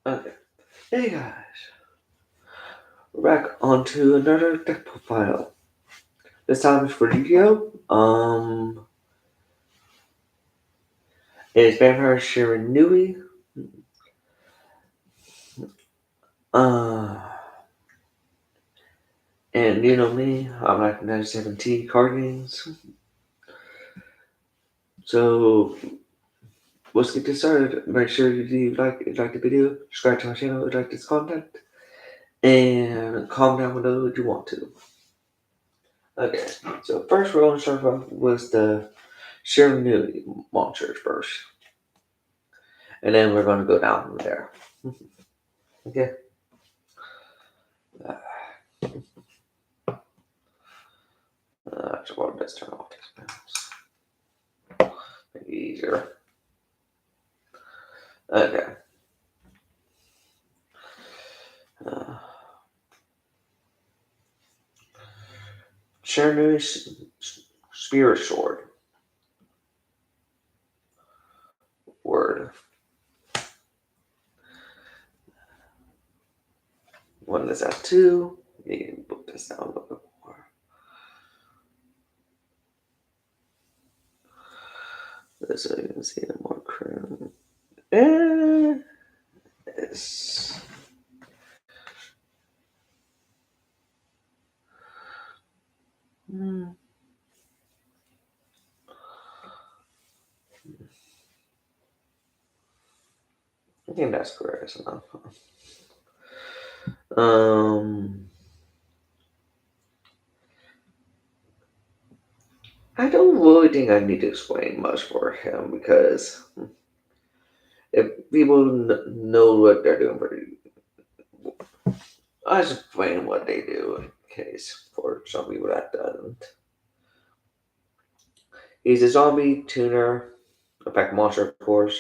Okay. Hey guys, we're back onto another deck profile. This time it's for Yu-Gi-Oh! It's Vampire Shiranui. Uh, and you know me, I'm like 97T card games. So let's get this started. Make sure you like the video, subscribe to my channel if you like this content, and comment down below if you want to. Okay, so first we're going to start off with the Shiranui monsters first. And then we're going to go down from there. Okay. So let's turn off these panels. Make it easier. Okay. Uh, Shiranui Spirit Sword. Word. One is at 2. You can put this down a little bit more. This so you can see the more chrome. Yes. I think that's correct enough. I don't really think I need to explain much for him because if people know what they're doing, I just explain what they do in case for some people that doesn't. He's a zombie tuner, effect monster, of course.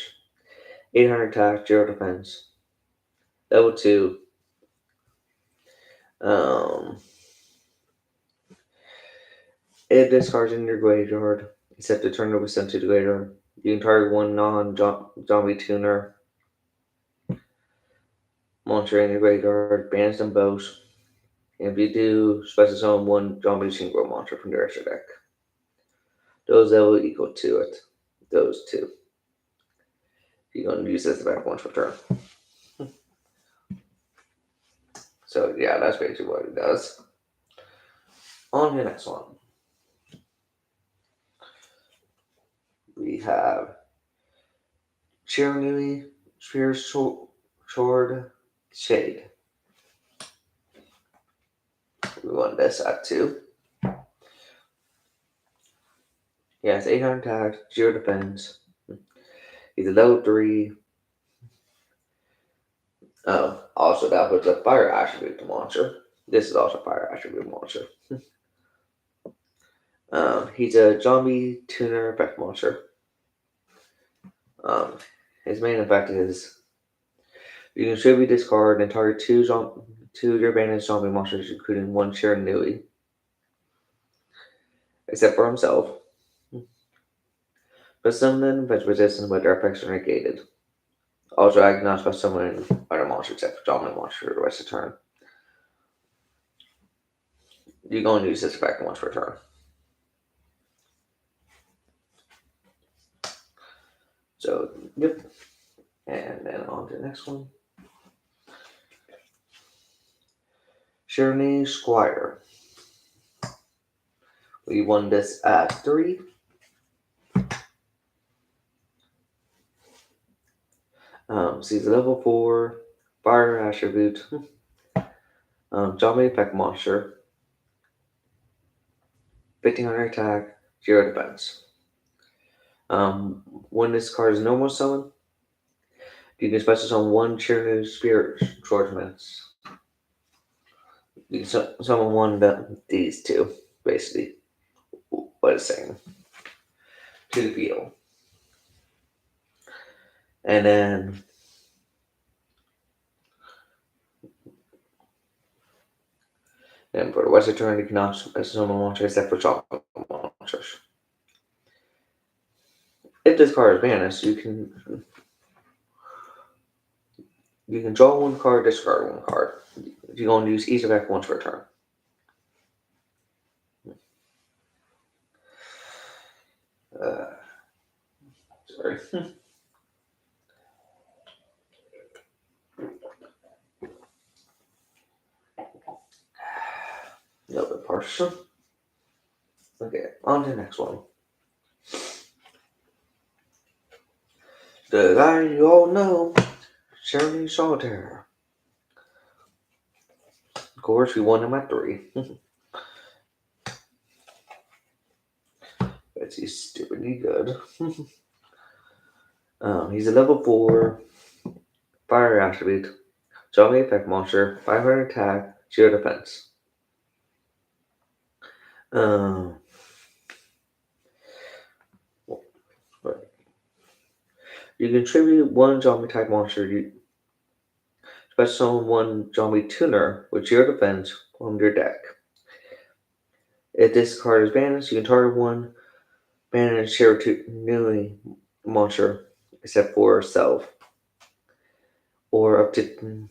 800 attack, 0 defense. Level 2. Um, if this card's in your graveyard, except to turn over sent to the graveyard, you can target one non-zombie tuner monster in your graveyard, banish them both. And if you do, special summon one zombie synchro monster from your extra deck. Those level equal to it. Those two. You're going to use this back once per turn. So yeah, that's basically what it does. On to the next one. We have Shiranui Spirit Sword Shade. We want this at 2. He has 800 attack, 0 defense. He's a level 3. Oh, also that puts a fire attribute to monster. This is also fire attribute monster. He's a zombie tuner effect monster. His main effect is you can tribute this card and target two of your banded zombie monsters, including one Shiranui, except for himself. But some of them have resistance, but their effects are negated. Also, I cannot special summon other monsters except for zombie monster for the rest of the turn. You're going to use this effect once per turn. So, yep. And then on to the next one. Shiranui Squire. We won this at 3. So he's a level 4 fire attribute. Zombie effect monster. 1500 attack, 0 defense. When this card is normal summon, you can special summon one Shiranui Spirit Swordsmiths. You can summon one of these two, basically. What it's saying. To the field. And then for the rest of the turn, you cannot special summon monsters except for chocolate monsters. If this card is banished, you can You can draw one card, discard one card. You're going to use each effect once per turn. Sorry. A little bit partial. Okay, on to the next one. The guy you all know, Shiranui Solitaire. Of course, we won him at 3. But he's stupidly good. He's a level 4 fire attribute, zombie effect monster, 500 attack, 0 defense. You contribute 1 zombie type monster. You special summon 1 zombie tuner with 0 defense from your deck. If this card is banished, you can target 1 banished Shiranui monster except for self, or up to,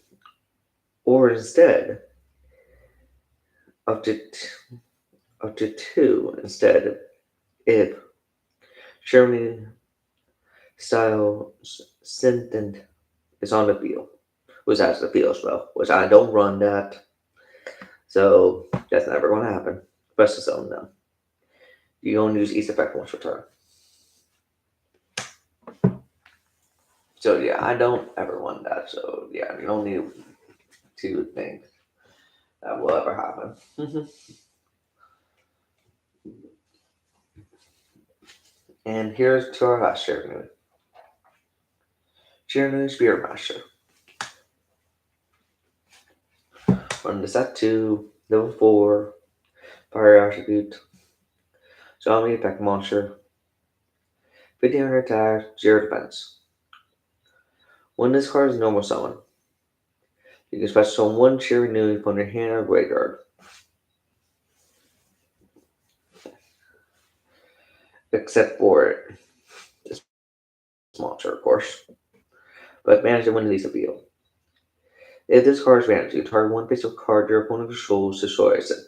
or instead up to up to 2 instead if Shiranui style sentient is on the field, which has the field spell, which I don't run that, so that's never going to happen. Best to summon them. You only use each effect once per turn. So yeah, I don't ever want that. So yeah, you don't need to think that will ever happen. And here's to our last Shiranui. Shiranui Spirit Master. Run this at 2, level 4, fire attribute, zombie effect monster, 1500 attack, 0 defense. When this card is normal summon, you can special summon 1 Shiranui from your hand or graveyard. Except for this monster, of course. But manage it when it leaves the field. If this card is managed, you target 1 physical card your opponent controls destroys it.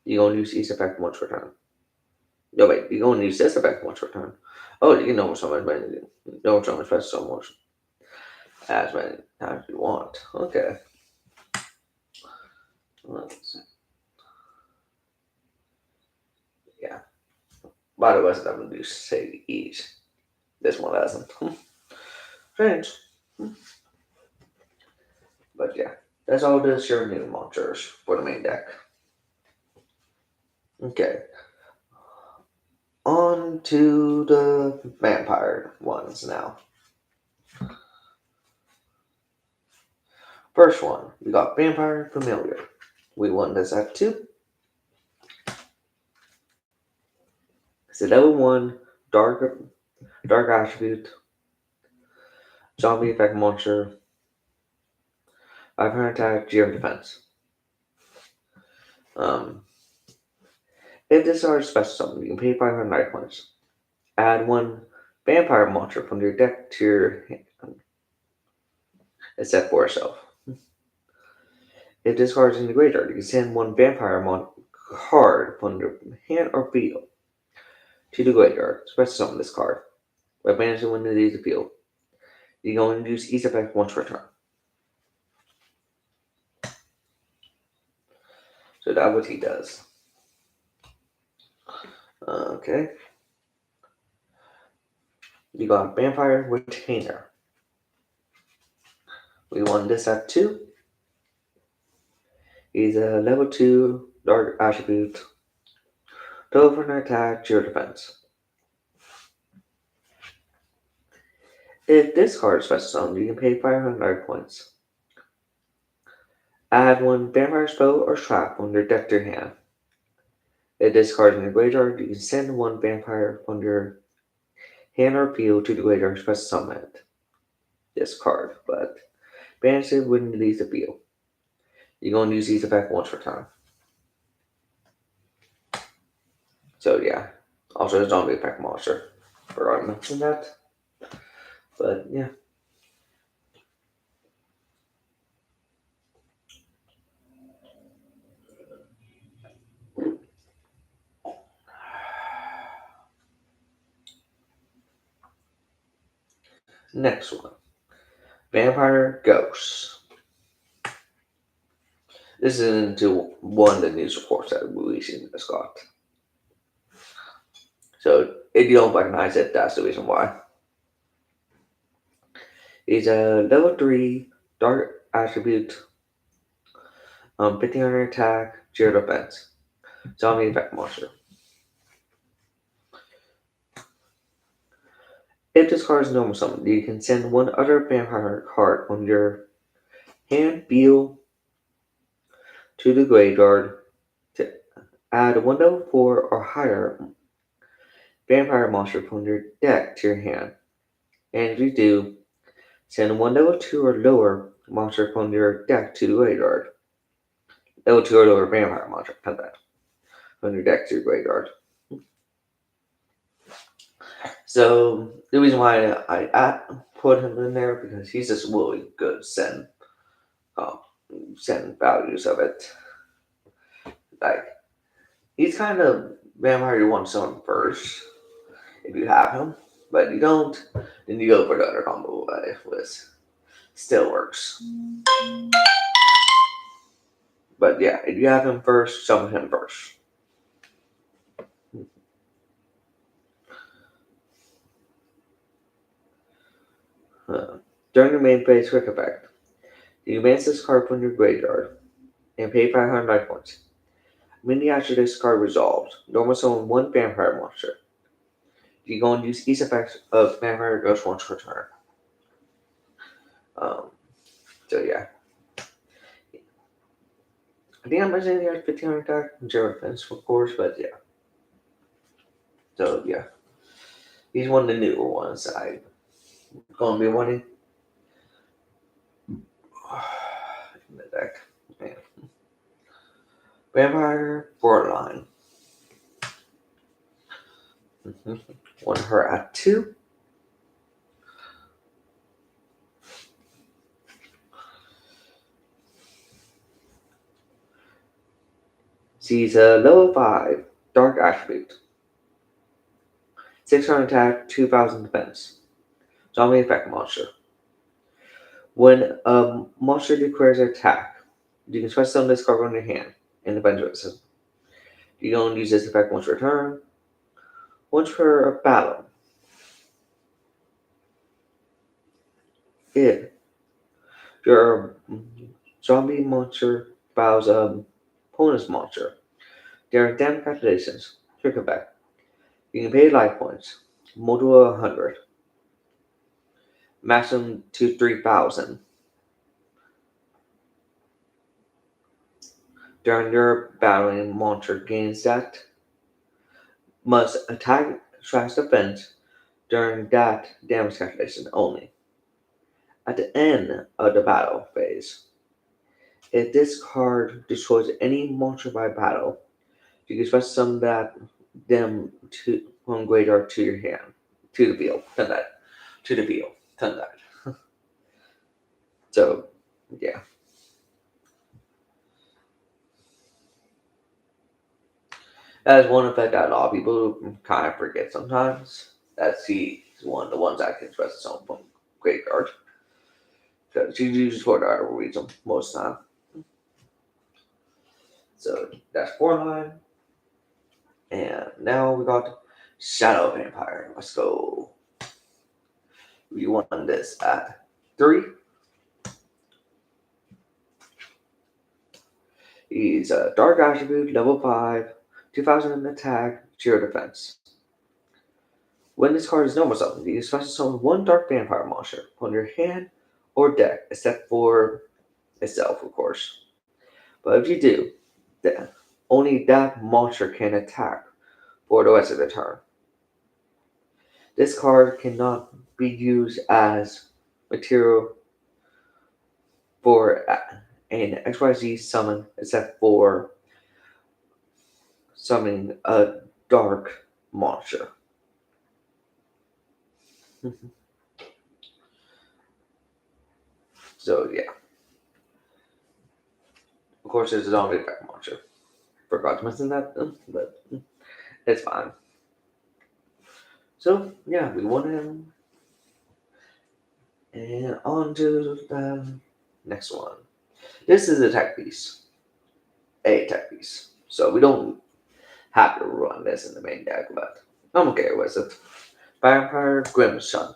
You only use each effect once per turn. No, wait, you only use this effect once per turn. Oh, you can normal summon special summon as many times you want. Okay. Yeah. By the way, I'm going to say each. This one doesn't. Strange. But yeah, that's all the Shiranui monsters for the main deck. Okay. On to the vampire ones now. First one, we got Vampire Familiar. We won this at 2. It's a level 1 dark attribute, zombie effect monster, 500 attack, 0 defense. If this is our special summon, you can pay 500 life points. Add 1 vampire monster from your deck to your hand, except for itself. If this card is in the graveyard, you can send 1 vampire card from your hand or field to the graveyard. Special summon this card. By managing when it leaves the field. You can only use each effect once per turn. So that's what he does. Okay. You got Vampire Retainer. We won this at 2. He's a level 2 dark attribute. 1200 attack, 0 defense. If this card is special summoned, you can pay 500 life points. Add 1 vampire spell or trap from your deck to your hand. If this card is in the graveyard, you can send 1 vampire from your hand or field to the graveyard to special summon it. This card, but banish it when it leaves the field. You're going to use these effect once per turn. So yeah, also a zombie effect monster. Forgot to mention that. But yeah. Next one, Vampire Ghosts. This is into one of the news reports that we recently just got. So if you don't recognize it, that's the reason why. It's a level 3 dark attribute, 1500 attack, 0 defense. Zombie effect monster. If this card is normal summon, you can send one other vampire card on your hand field to the graveyard to add one level 4 or higher vampire monster from your deck to your hand. And if you do, send one level 2 or lower monster from your deck to the graveyard. Level 2 or lower vampire monster, not that. From your deck to your graveyard. So the reason why I put him in there because he's just really good send values of it. Like he's kind of vampire you want someone first if you have him, but if you don't, then you go for the other combo which still works. But yeah, if you have him first, summon him first. During the main phase quick effect, you advance this card from your graveyard and pay 500 life points. Immediately after this card resolves, normal summon one vampire monster. You go and use each effect of vampire ghost once per turn. Um, so yeah. I think I mentioned he has 1500 attack, 0 defense, of course, but yeah. So yeah. He's one of the newer ones I'm going to be wanting in the deck. Man. Vampire Borderline. Want her at 2. She's a level 5 Dark Attribute. 600 attack, 2000 defense. Zombie effect monster. When a monster declares an attack, you can special summon this card on your hand in the bench system. You can only use this effect once per turn. Once per battle. If your zombie monster battles opponent's monster, there are damage calculations. Trick effect. You can pay life points, multiple 100, maximum to 3000. During your battling monster gains that must attack slash defense during that damage calculation only. At the end of the battle phase, if this card destroys any monster by battle, you can special summon them to from graveyard to your hand, to the field, turn that, to the field, turn that. So, yeah. That is one effect that a lot of people kind of forget sometimes. That he's one of the ones that can special summon from graveyard. Because he's used for that reason most of the time. So that's Borderline. And now we got Shadow Vampire. Let's go. We won this at 3. He's a Dark Attribute, level 5, 2000 attack, 0 defense. When this card is normal summon, you can special summon one Dark Vampire monster on your hand or deck, except for itself, of course. But if you do, then only that monster can attack for the rest of the turn. This card cannot be used as material for an XYZ summon except for summoning a dark monster. So yeah. Of course there's a zombie effect monster. Forgot to mention that, but it's fine. So yeah, we won him. And on to the next one. This is a tech piece. A tech piece. So we don't have to run this in the main deck, but I'm okay with it. Vampire Grimson.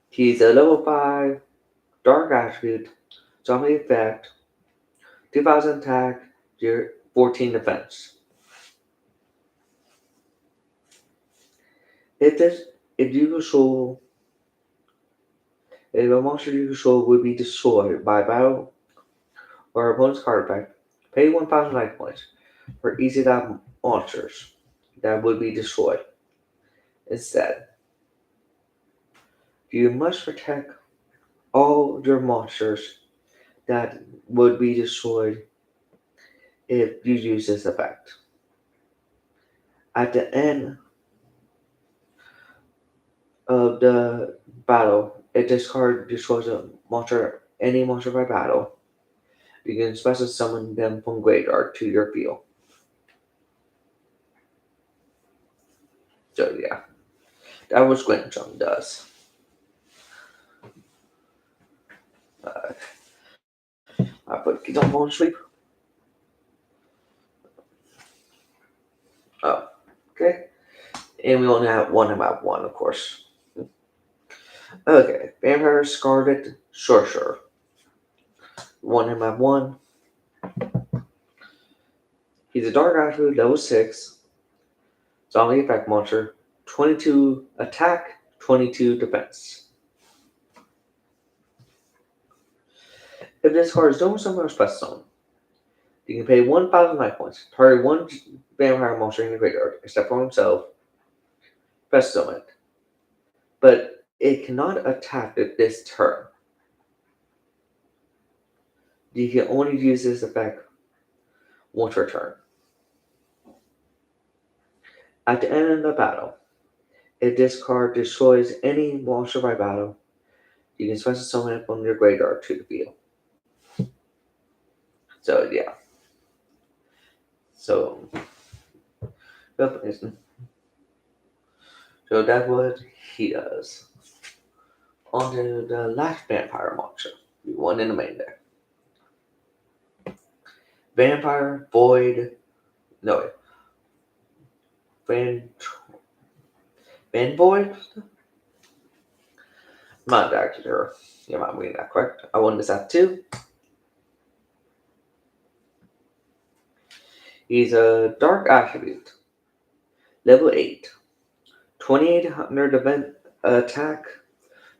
He's a level 5 Dark Attribute, Zombie Effect, 2000 attack, 14 defense. If this, if you control, if a monster you control would be destroyed by battle or opponent's card effect, pay 1,000 life points for each of that monsters that would be destroyed. Instead, you must protect all your monsters that would be destroyed if you use this effect. At the end of the battle, if this card destroys a monster, any monster by battle, you can special summon them from graveyard to your field. So yeah, that was Grimson does. Uh, I put kids on phone sleep. Oh, okay. And we only have one about one, of course. Okay, Vampire Scarlet Sorcerer. One about one. He's a Dark Attribute, level 6. Zombie Effect Monster. 22 attack, 22 defense. If this card is no summon or special summon, you can pay 1,000 life points. Target one vampire monster in the graveyard, except for himself. Special summon it. But it cannot attack at this turn. You can only use this effect once per turn. At the end of the battle, if this card destroys any monster by battle, you can special summon it from your graveyard to the field. So yeah. So so that's what he does. On to the last vampire monster. One in the main deck. Vampire Void. No wait. Van Void? I'm not actually sure. You might read that correct. I won this at 2. He's a Dark Attribute. Level 8. 2,800 event attack,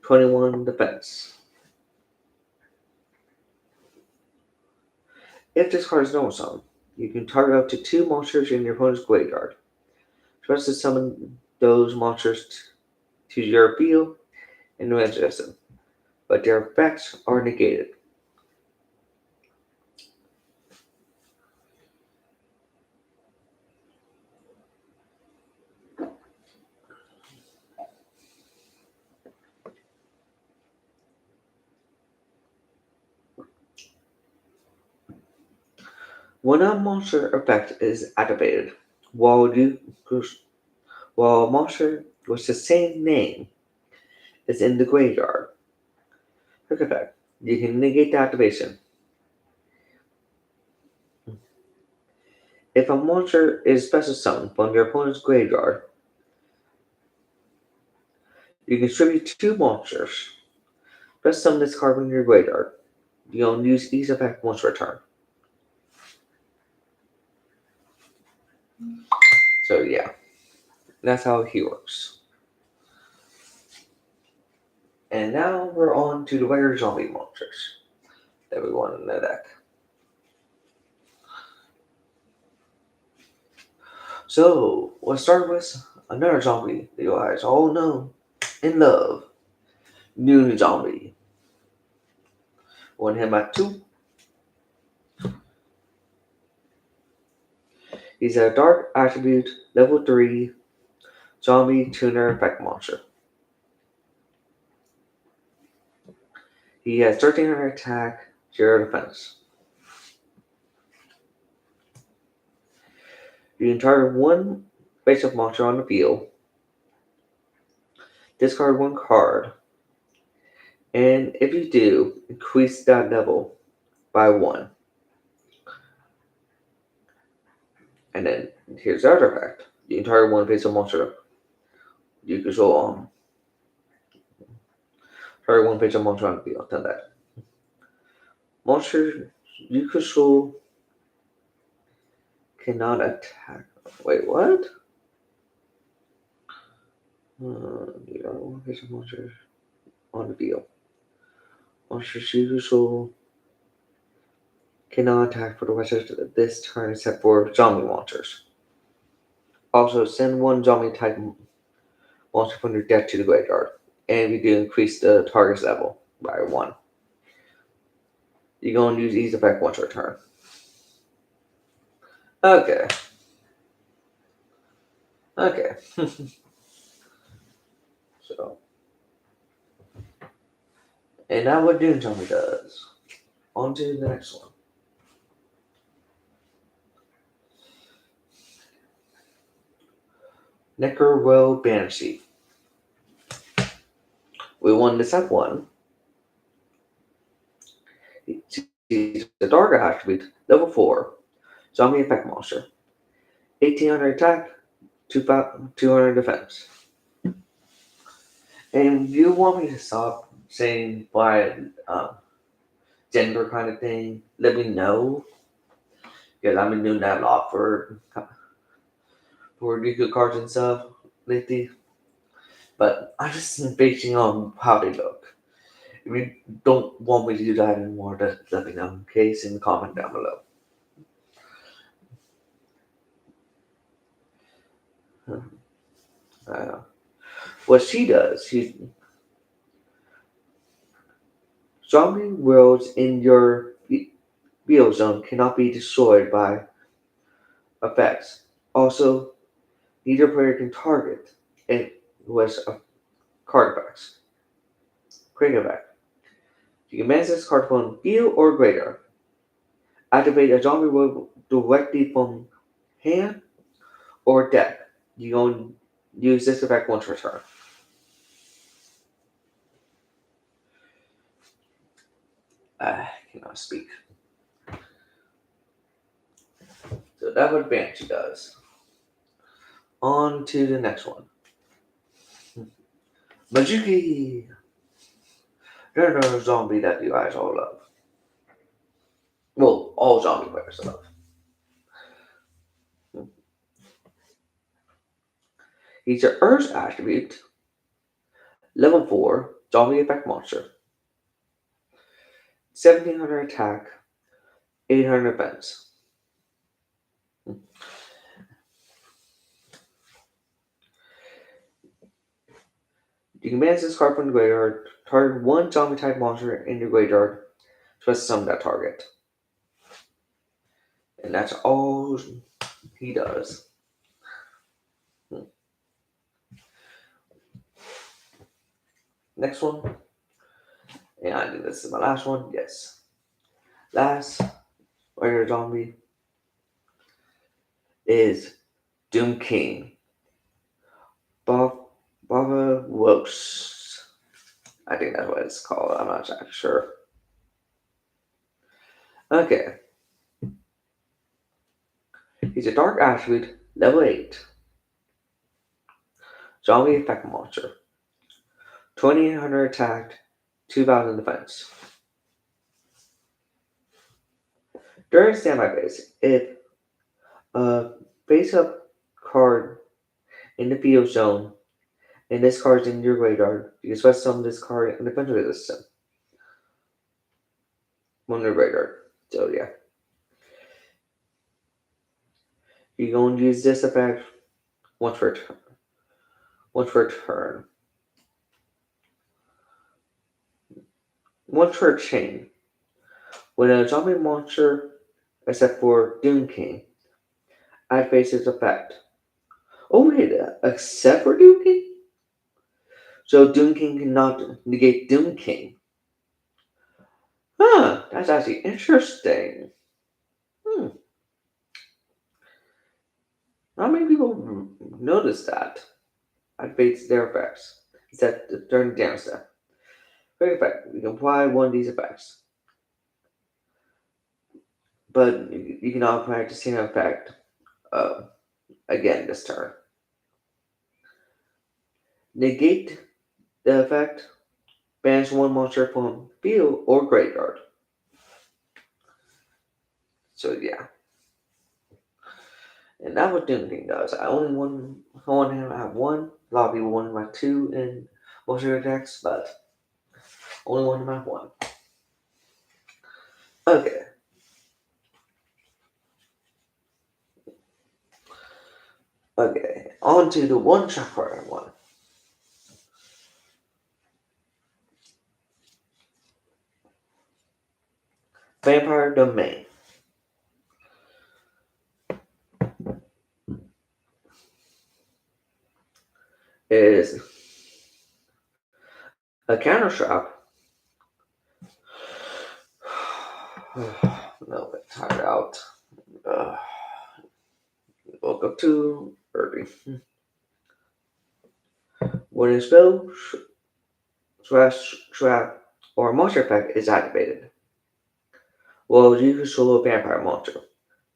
21 defense. If this card is no summon, you can target up to 2 monsters in your opponent's graveyard. Try to summon those monsters to your field and resist them, but their effects are negated. When a monster effect is activated, while a monster with the same name is in the graveyard, quick effect, you can negate the activation. If a monster is special summoned from your opponent's graveyard, you can distribute 2 monsters. Press summon this card from your graveyard. You only use each effect once per turn. So yeah, that's how he works. And now we're on to the rare zombie monsters that we want in the deck. So let's start with another zombie that you guys all know and love. New zombie. Want him at 2. He's a dark attribute, level 3, zombie tuner effect monster. He has 1300 attack, 0 defense. You can target one basic monster on the field. Discard one card, and if you do, increase that level by one. And then here's the other effect. You can target one face of monster you control on. Target one face of monster on the field. Done that. Monster you control cannot attack. Wait, what? You target one face of monster on the field. Monsters you control cannot attack for the rest of this turn except for zombie monsters. Also, send one zombie type monster from your deck to the graveyard, and we do increase the target's level by one. You're going to use ease effect once per turn. Okay. Okay. So, and now what Doom Zombie does. On to the next one. Neckerwell Banshee. We won this at one. He's a dark attribute, level 4, zombie effect monster. 1800 attack, 200 defense. And you want me to stop saying by gender kind of thing, let me know. Because I've been doing that a lot for good cards and stuff lately. But I'm just basing on how they look. If you don't want me to do that anymore, just let me know. Okay, in the comment down below. What she does, zombie worlds in your field zone cannot be destroyed by effects. Also, neither player can target it with card effects. Create effect. You can manage this card from field or greater. Activate a zombie world directly from hand or deck. You can use this effect once per turn. I cannot speak. So that's what Banshee does. On to the next one. Majuki! They're another zombie that you guys all love. Well, all zombie players love. He's an Earth attribute, level 4, zombie effect monster. 1700 attack, 800 defense. You can manage this card from the graveyard, target one zombie type monster in your graveyard, to summon that target. And that's all he does. Next one. And I think this is my last one. Yes. Last regular zombie is Doom King. Baba Wos. I think that's what it's called. I'm not exactly sure. Okay. He's a dark attribute, level 8. Zombie effect monster. 2800 attack, 2000 defense. During standby phase, if a face up card in the field zone and this card is in your graveyard, you can special summon this card in the defensive system. On your graveyard. So yeah. You're going to use this effect once per turn. Once per turn. Once per chain. When a zombie monster, except for Doom King, activates its effect. Oh wait, except for Doom King? So Doom King cannot negate Doom King. Huh, that's actually interesting. Not many people notice that. Activates their effects. set the turn down step. Quick effect. You can apply one of these effects, but you can all practice the same effect uh, again this turn. Negate the effect. Banish one monster from field or graveyard. So yeah, and that was Doom King does. I only won him at one. A lot of people won him at two in most of their decks, but only won him at one. Okay. Okay. On to the one shot card I won. Vampire Domain. Is a counter trap. No, but tired out. Woke up too early. When a spell, trap, or monster effect is activated, well, you control a vampire monster.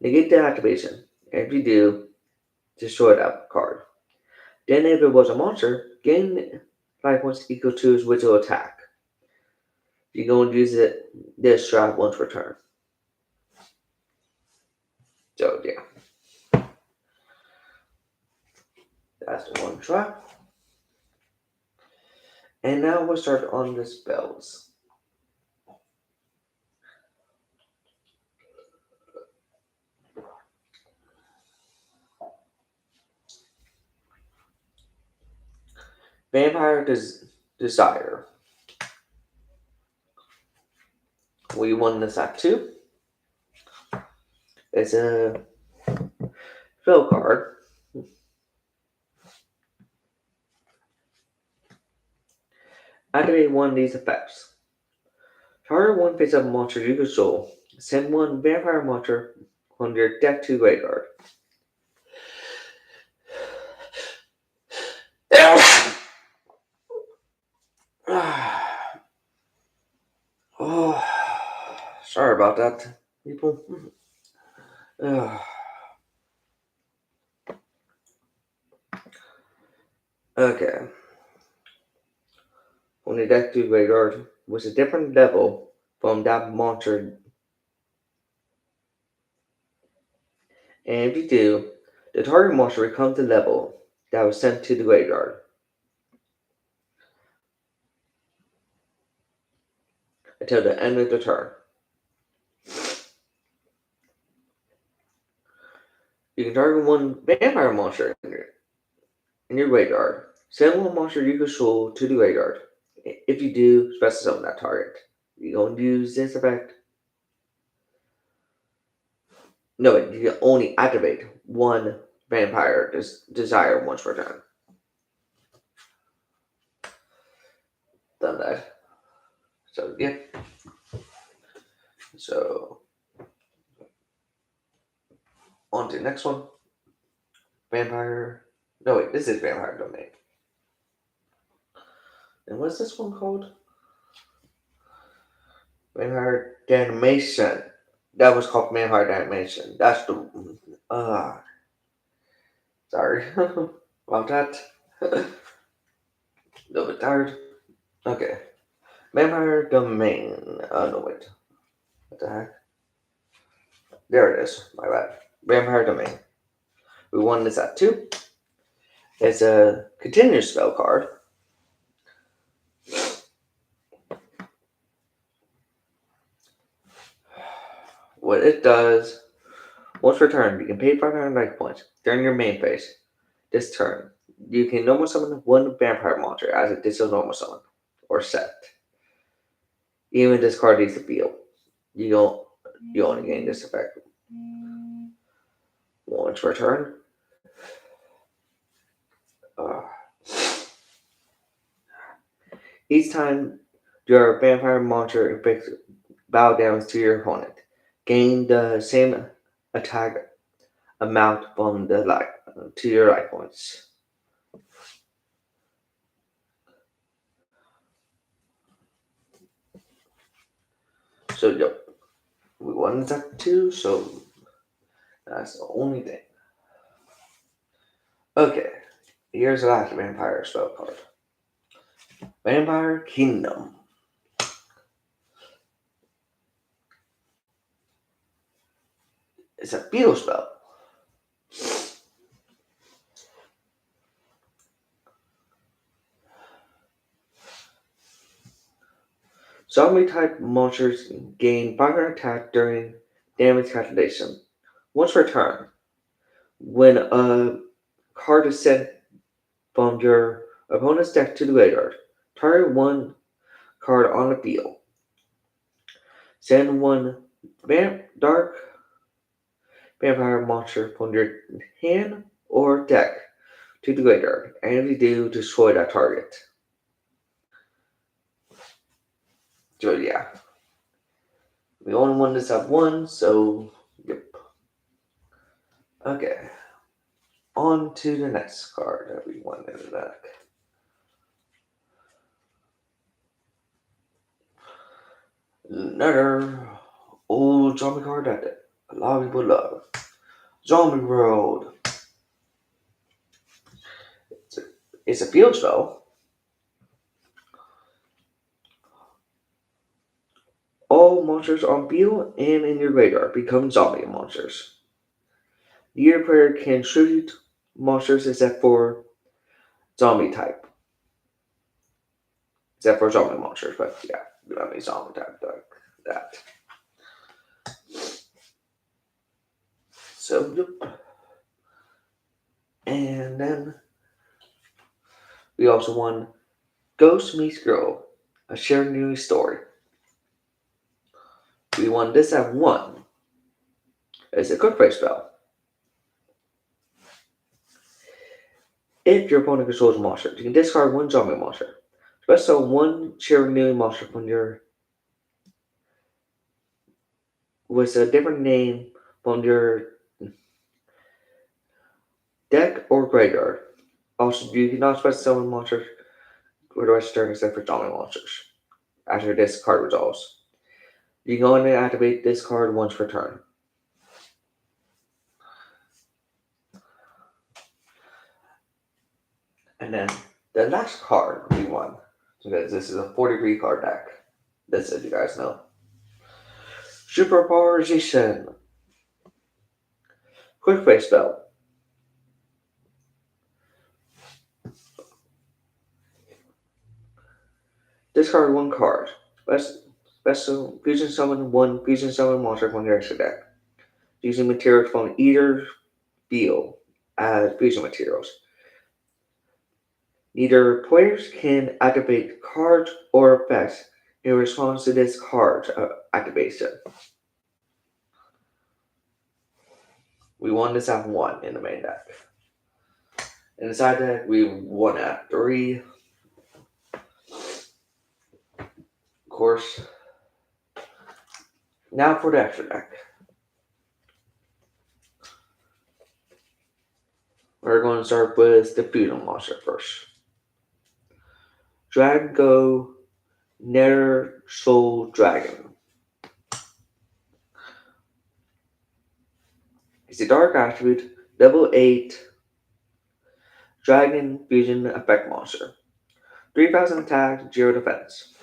Negate the activation. If you do, destroy that card. Then, if it was a monster, gain life points equal to its witch attack. You're going to use this trap once per turn. So, yeah. That's the one trap. And now we'll start on the spells. Vampire Desire. We won this at 2. It's a spell card. Activate one of these effects. Target one face up monster you control. Send one vampire monster on your deck to graveyard. Oh, sorry about that, people. Okay. On your deck to graveyard was a different level from that monster. And if you do, the target monster becomes the level that was sent to the graveyard until the end of the turn. You can target one vampire monster in your graveyard. Send one monster you control to the graveyard. If you do, special summon that target. You're going to use this effect. No, you can only activate one vampire desire once per turn. Done that. So, yeah. So, on to the next one. Vampire. No, wait, this is Vampire Domain. And what's this one called? Vampire Damnation. That was called Vampire Damnation. That's the. Sorry about that. A little bit tired. Okay. Vampire Domain. No, wait. What the heck? There it is. My bad. Vampire Domain. We won this at 2. It's a continuous spell card. What it does, once per turn, you can pay 500 life points during your main phase. This turn, you can normal summon one vampire monster as a additional normal summon or set. Even if this card leaves the field, you only gain this effect once per turn. Each time your vampire monster inflicts battle damage to your opponent, gain the same attack amount from the life to your life points. So yep, we won that too. So that's the only thing. Okay, here's the last vampire spell card. Vampire Kingdom. It's a beetle spell. Zombie type monsters gain 500 attack during damage calculation. Once per turn, when a card is sent from your opponent's deck to the graveyard, target one card on the field. Send one dark vampire monster from your hand or deck to the graveyard, and if you do, destroy that target. So yeah, we only won this at one, so yep. Okay, on to the next card that we won in the deck. Another old zombie card that a lot of people love. Zombie World. It's a field spell. All monsters on field and in your graveyard become zombie monsters. Your player can shoot monsters except for zombie type. Except for zombie monsters, but yeah, you don't have any zombie type like that. So, yep. And then we also won Ghost Meets Girl, a Shiranui story. We won this at 1. It's a quick play spell. If your opponent controls a monster, you can discard one zombie monster. Special one Shiranui monster from your with a different name from your deck or graveyard. Also, you cannot special summon monsters for the rest of the turn except for zombie monsters. After this card resolves, you can only activate this card once per turn. And then the last card we won, because this is a 40-degree card deck. This is, you guys know. Superpowerization. Quick play spell. Discard one card. Special fusion summon one fusion summon monster from your extra deck. Using materials from either field as fusion materials. Neither players can activate cards or effects in response to this card's activation. We won this at 1 in the main deck. In the side deck, we won at 3. Of course. Now for the extra deck. We're going to start with the fusion monster first. Drago Nether Soul Dragon. It's a dark attribute, level 8 Dragon Fusion effect monster. 3,000 attack, 0 defense.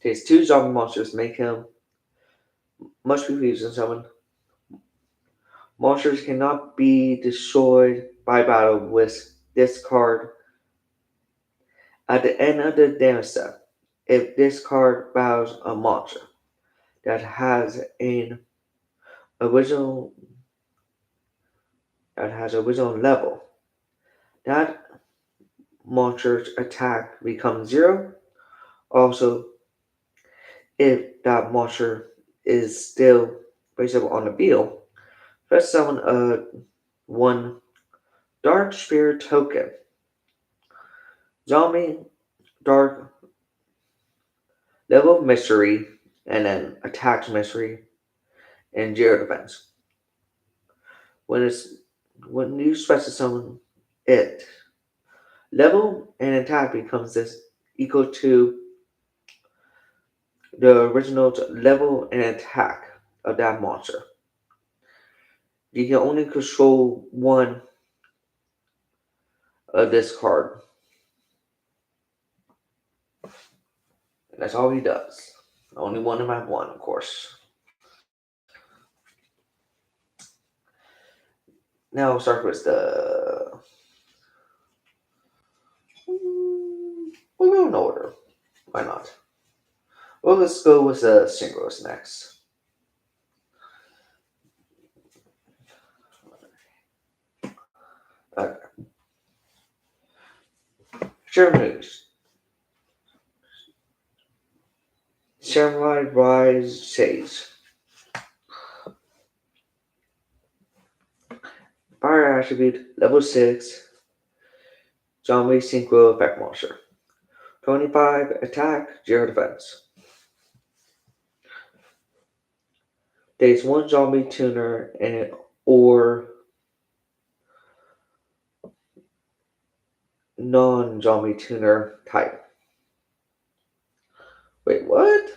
Takes 2 zombie monsters to make him. Must be fusion summoned. Monsters cannot be destroyed by battle with this card at the end of the damage step. If this card battles a monster that has an original level, that monster's attack becomes 0. Also, if that monster is still placeable on the field, let's summon a 1 Dark Spirit token. Zombie, Dark, Level of Mystery, and then Attacks Mystery, and 0 defense. When you special summon it, level and attack becomes this equal to the original level and attack of that monster. You can only control one of this card. And that's all he does. Only one of my one, of course. Now we'll start with the. We'll go in order. Why not? Well, let's go with the synchros next. Okay. Shiranui YU-GI-OH. Fire attribute level 6. Zombie synchro effect monster. 25 attack, 0 defense. There's one zombie tuner and or non-zombie tuner type. Wait, what?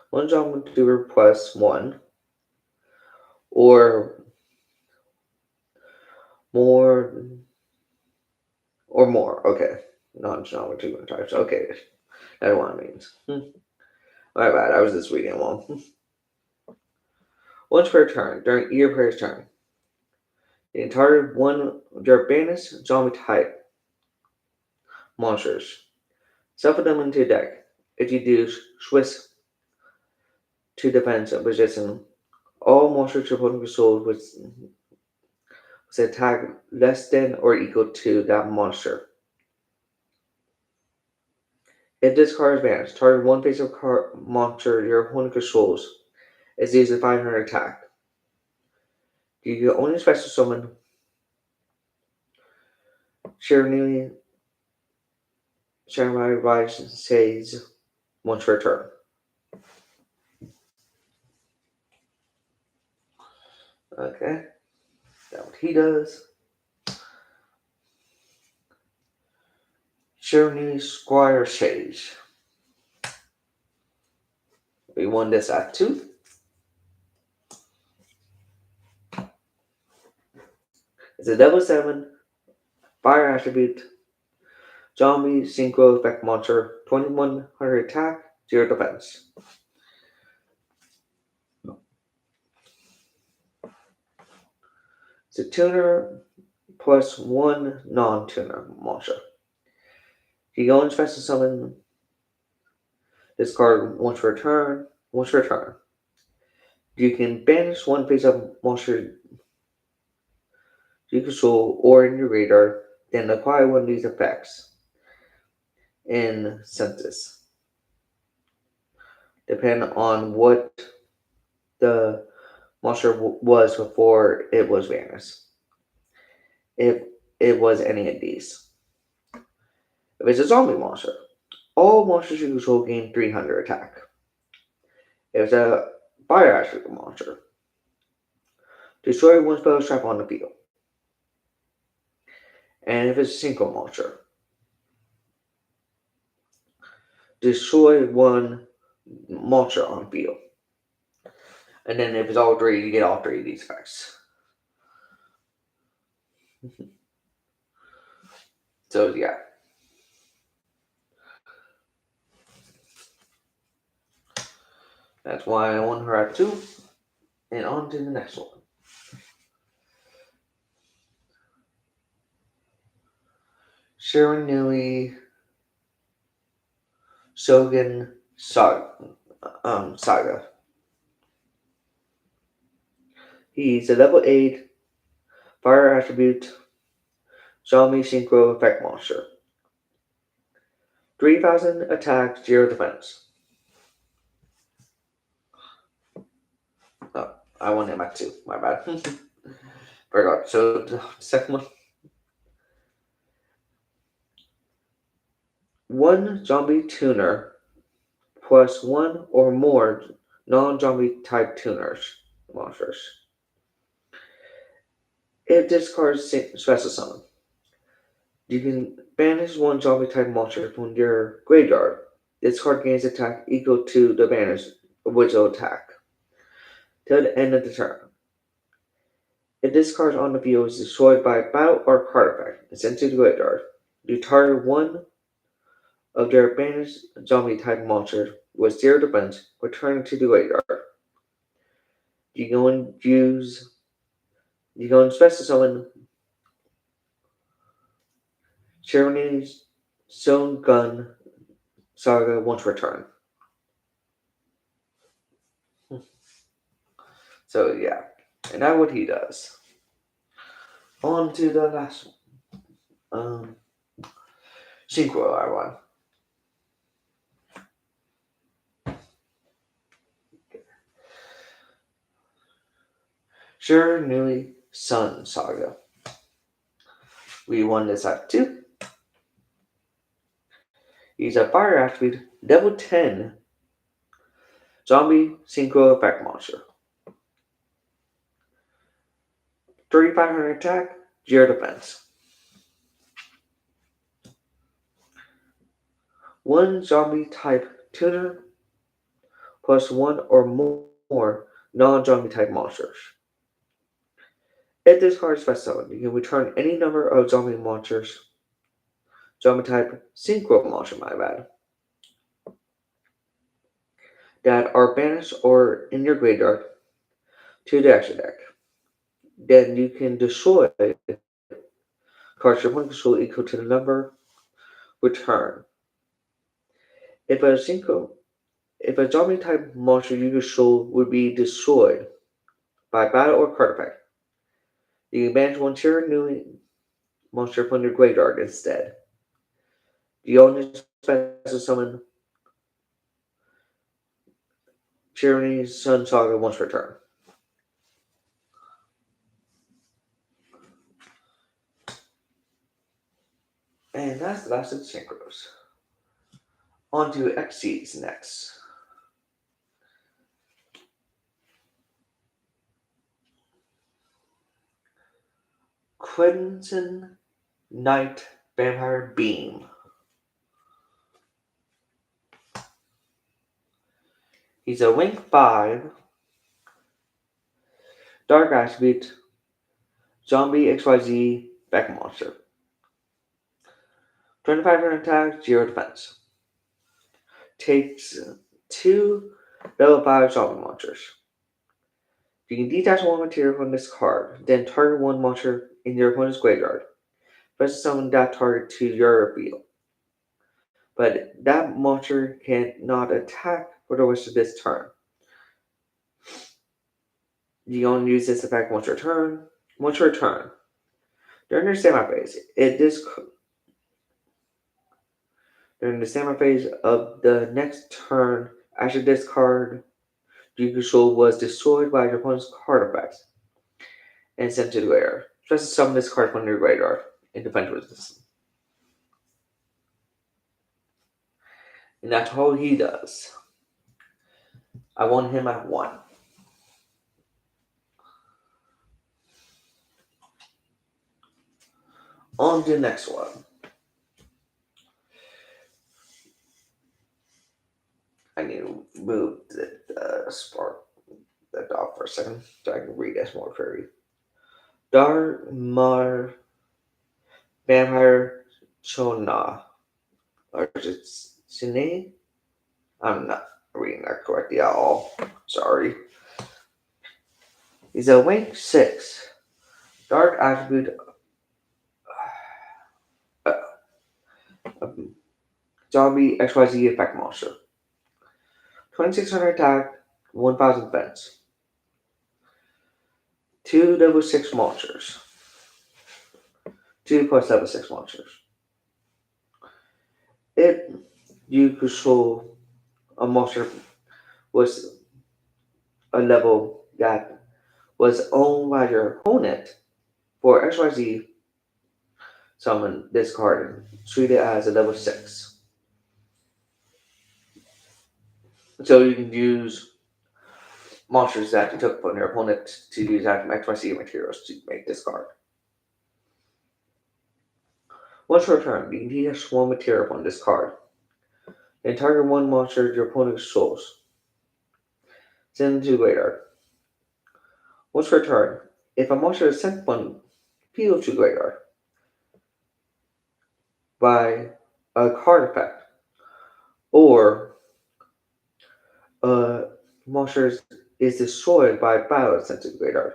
One zombie tuner plus 1 or more or more. Okay. Non-zombie tuner types. Okay. That's what it means. My bad. I was just reading along. Once per turn, during either player's turn, the entire one their banished zombie type monsters. Shuffle them into your deck. If you do, switch to defense position. All monsters your opponent controls with attack less than or equal to that monster. If this card is banished, target one face of monster your opponent controls is used a 500 attack. You can only special summon Shiranui YU-GI-OH once per turn. Okay, that's what he does. Shiranui Squire Sage. We won this at 2. It's a level 7 fire attribute. Zombie synchro effect monster. 2100 attack, 0 defense. It's a tuner plus 1 non-tuner monster. You go and special summon this card once per turn. You can banish one face up monster you control or in your radar, then apply one of these effects in census. Depending on what the monster was before it was banished. If it was any of these. If it's a zombie monster, all monsters you control gain 300 attack. If it's a fire attribute monster, destroy one spell trap on the field. And if it's a synchro monster, destroy one monster on field. And then if it's all 3, you get all 3 of these effects. So yeah. That's why I won her at 2. And on to the next one. Shiranui Shogun Saga. He's a level 8 fire attribute zombie synchro effect monster. 3000 attack, 0 defense. Oh, I won him at 2. My bad. Forgot. So the second one. One zombie tuner plus 1 or more non-zombie type tuners monsters. If this card is special summon, you can banish one zombie type monster from your graveyard, this card gains attack equal to the banner's original attack till the end of the turn. If this card on the field is destroyed by a battle or card effect and sent to the graveyard, you target one of their banished zombie type monsters with 0 defense, return to the graveyard. You go and special summon Shiranui YU-GI-OH Saga once per turn. So yeah, and that's what he does. On to the last one. Synchro I won. Shiranui Sun Saga. We won this at 2. He's a fire attribute, level 10 zombie synchro effect monster. 3,500 attack, 0 defense. 1 zombie type tuner plus 1 or more non-zombie type monsters. If this card is special, you can return any number of zombie monsters, zombie type synchro monster, my bad, that are banished or in your graveyard to the extra deck. Then you can destroy cards your opponent control equal to the number return. If a zombie type monster you control would be destroyed by battle or card effect, you can banish one Shiranui monster from your graveyard instead. You only special summon Shiranui Sun Saga once per turn. And that's the last of the synchros. On to XCs next. Crimson Knight Vampire Beam. He's a rank 5 dark attribute zombie XYZ back monster. 2,500 attack, 0 defense. Takes 2 level 5 zombie monsters. You can detach 1 material from this card, then target 1 monster in your opponent's graveyard. First summon that target to your field. But that monster cannot attack for the rest of this turn. You only use this effect once per turn. During the standby phase, during the standby phase of the next turn, after this card you control was destroyed by your opponent's card effects and sent to the graveyard. Just summon this card from your graveyard and defend with this. And that's all he does. I won him at 1. On to the next one. I need to move the spark that off for a second so I can read this more clearly. Darmar Vampire Chona. Or is it Sine? I'm not reading that correctly at all. Sorry. He's a rank 6 dark attribute zombie XYZ effect monster. 2,600 attack, 1,000 defense. 2 level 6 monsters. 2 plus level 6 monsters. If you control a monster was a level that was owned by your opponent for XYZ, summon this card and treat it as a level 6. So you can use monsters that you took from your opponent to use as XYZ materials to make this card. Once per turn, you can detach 1 material from this card. and target one monster your opponent controls. Send it to the graveyard. Once per turn, if a monster is sent one field to the graveyard by a card effect, or a monster is destroyed by battle sent to the graveyard,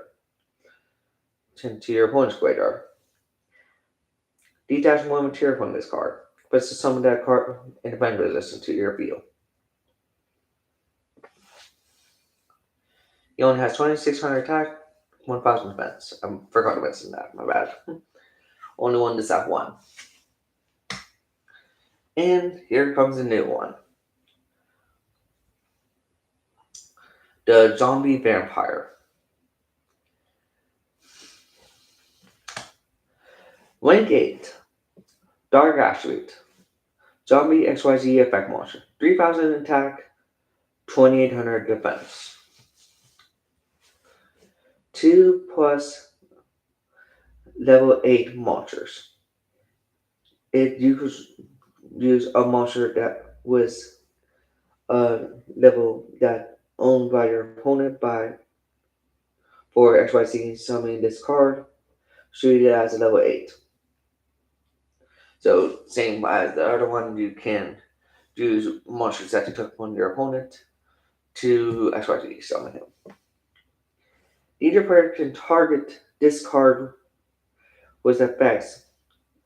sent to your opponent's graveyard, detach one material from this card. But to summon that card independent resistance to your field. He only has 2600 attack, 1000 defense. I forgot to mention that, my bad. Only one to sap one. And here comes a new one. The Zombie Vampire. Link 8. Dark Attribute. Zombie XYZ effect monster. 3000 attack, 2800 defense. 2 plus level 8 monsters. It use a monster that was a level that owned by your opponent by for XYZ summoning this card. Shoot it as a level 8. So same as the other one, you can use monsters that you took from your opponent to XYZ summon him. Either player can target this card with effects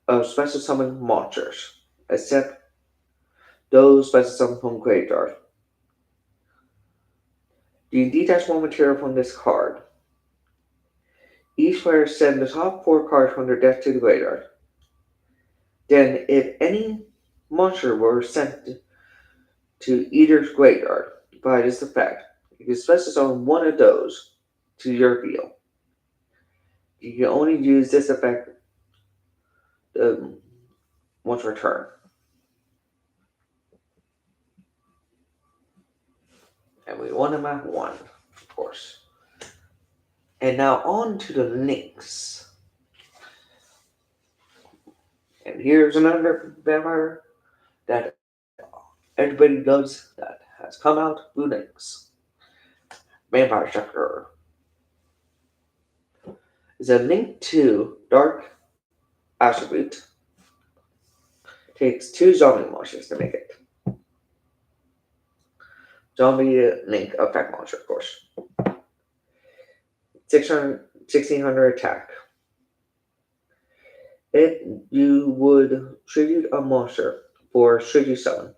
of special summon monsters, except those special summoned from graveyard. You detach one material from this card. Each player sends the top 4 cards from their deck to the graveyard. Then, if any monster were sent to either graveyard by this effect, you can special summon one of those to your field. You can only use this effect once per turn. And we want them at 1, of course. And now on to the links. And here's another vampire that everybody loves that has come out with links. Vampire Sucker is a link to Dark Attribute. Takes 2 zombie monsters to make it. Zombie link effect monster, of course. 1600 attack. If you would tribute a monster for tribute summon,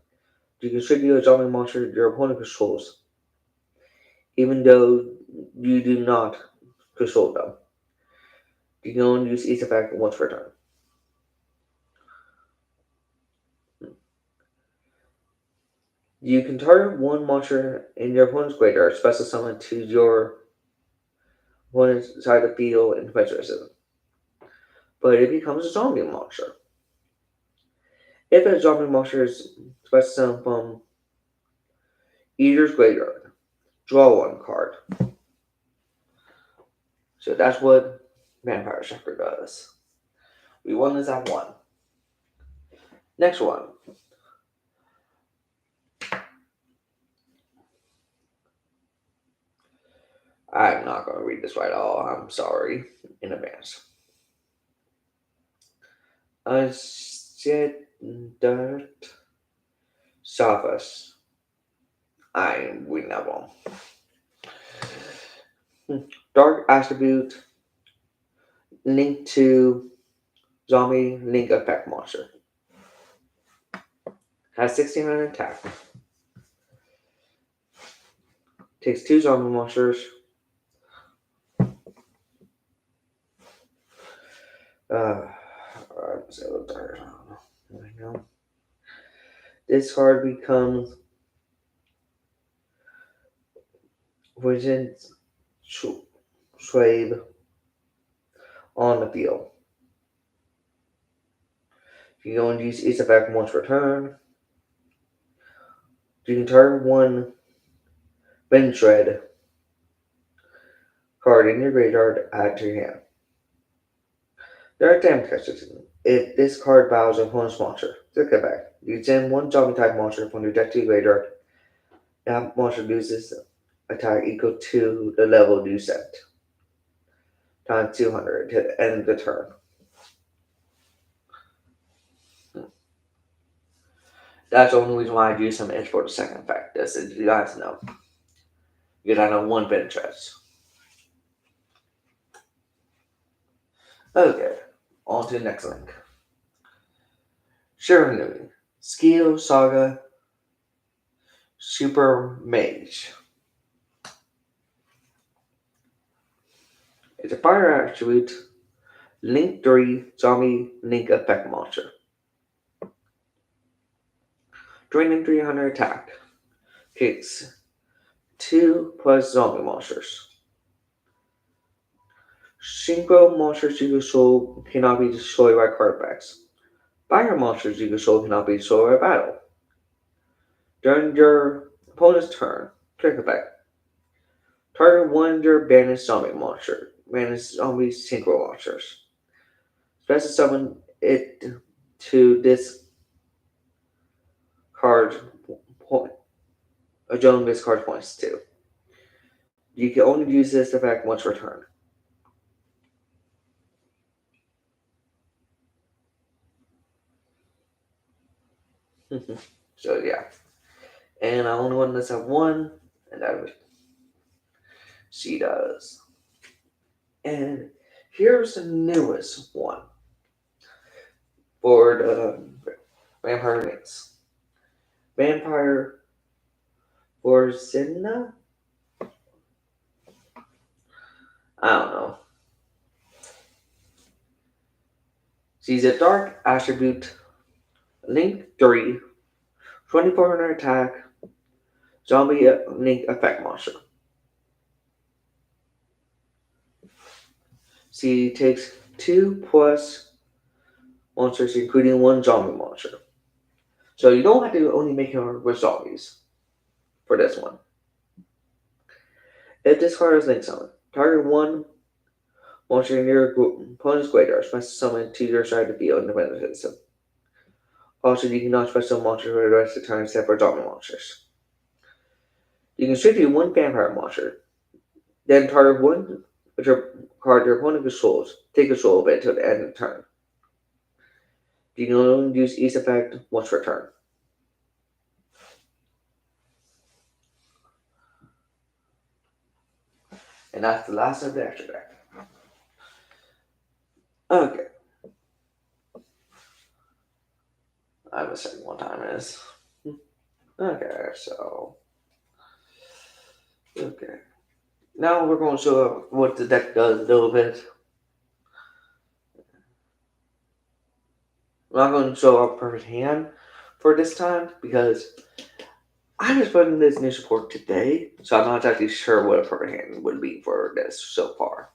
you can tribute a zombie monster your opponent controls, even though you do not control them. You can only use each effect once per turn. You can target one monster in your opponent's graveyard, special summon to your opponent's side of the field in defense resistance. But it becomes a zombie monster. If a zombie monster is special summoned from either's graveyard, draw one card. So that's what Vampire Sucker does. We won this at 1. Next one. I'm not going to read this right at all. I'm sorry in advance. Unsettled Savas. I'm reading that wrong. Dark Attribute linked to Zombie Link Effect Monster. Has 1600 attack. Takes 2 zombie monsters. This card becomes Vision Swave on the field. You can only use each effect once per turn. You can target one Wind Shred card in your graveyard, add to your hand. There are damage catches. If this card bows a opponent's monster, take it back. You send one zombie type monster from your deck to your graveyard. That monster loses attack equal to the level you set, times 200 to the end of the turn. That's the only reason why I use some edge for the second effect. This is you guys know. Because I know one Ventress. Okay, on to the next link. Shiranui Skill Saga Super Mage. It's a fire attribute, Link 3 Zombie Link Effect Monster. Draining 300 attack. Kicks 2 plus zombie monsters. Synchro monsters you control cannot be destroyed by card effects. Fire monsters you control cannot be destroyed by battle. During your opponent's turn, trick effect. Target one of your banished zombie monster. Banished zombie synchro monsters. Special summon it to this card point. Adjust this card points too. You can only use this effect once per turn. So yeah. And I only want this at one, and that was she does. And here's the newest one for the Vampire Mix. Vampire Borzina? I don't know. She's a dark attribute, Link 3, 2400 attack, zombie Link effect monster. She takes 2 plus monsters, including 1 zombie monster. So you don't have to only make her with zombies for this one. If this card is Link Summon, target 1 monster in your opponent's graveyard, special summon to your side of the field independent of system. Also, you cannot special monster for the rest of the turn except for zombie monsters. You can strictly 1 vampire monster, then target 1 with your card your opponent controls, take control of it until the end of the turn. You can only use each effect once per turn. And that's the last of the extra deck. Okay. I have a second what time it is. Okay, so. Okay. Now we're going to show what the deck does a little bit. I'm not going to show a perfect hand for this time because I just put in this new support today, so I'm not exactly sure what a perfect hand would be for this so far.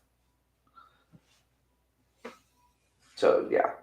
So yeah.